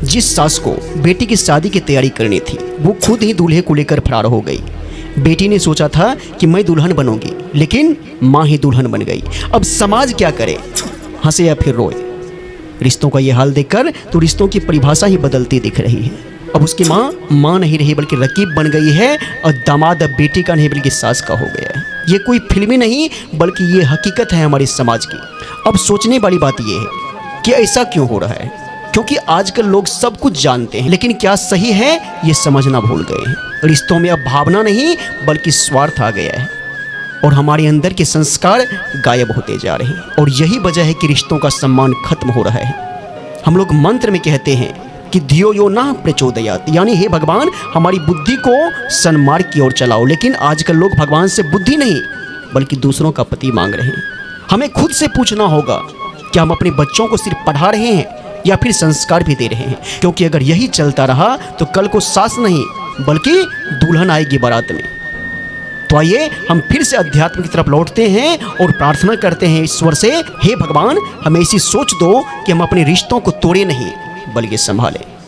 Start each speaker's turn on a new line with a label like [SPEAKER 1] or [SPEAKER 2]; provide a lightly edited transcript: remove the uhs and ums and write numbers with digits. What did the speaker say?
[SPEAKER 1] जिस सास को बेटी की शादी की तैयारी करनी थी वो खुद ही दूल्हे को लेकर फरार हो गई। बेटी ने सोचा था कि मैं दुल्हन बनूंगी, लेकिन माँ ही दुल्हन बन गई। अब समाज क्या करे, हंसे या फिर रोए। रिश्तों का ये हाल देखकर तो रिश्तों की परिभाषा ही बदलती दिख रही है। अब उसकी माँ नहीं रही बल्कि रकीब बन गई है, और दामाद अब बेटी का नहीं बल्कि सास का हो गया है। ये कोई फिल्मी नहीं बल्कि ये हकीकत है हमारे समाज की। अब सोचने वाली बात ये है कि ऐसा क्यों हो रहा है, क्योंकि आजकल लोग सब कुछ जानते हैं, लेकिन क्या सही है ये समझना भूल गए हैं। रिश्तों में अब भावना नहीं बल्कि स्वार्थ आ गया है, और हमारे अंदर के संस्कार गायब होते जा रहे हैं। और यही वजह है कि रिश्तों का सम्मान खत्म हो रहा है। हम लोग मंत्र में कहते हैं कि धियो यो ना प्रचोदयात, यानी हे भगवान हमारी बुद्धि को सन्मार्ग की ओर चलाओ। लेकिन आजकल लोग भगवान से बुद्धि नहीं बल्कि दूसरों का पति मांग रहे हैं। हमें खुद से पूछना होगा कि हम अपने बच्चों को सिर्फ पढ़ा रहे हैं या फिर संस्कार भी दे रहे हैं, क्योंकि अगर यही चलता रहा तो कल को सास नहीं बल्कि दुल्हन आएगी बारात में। तो आइए हम फिर से अध्यात्म की तरफ लौटते हैं और प्रार्थना करते हैं ईश्वर से, हे भगवान हमें ऐसी सोच दो कि हम अपने रिश्तों को तोड़े नहीं बल्कि संभालें।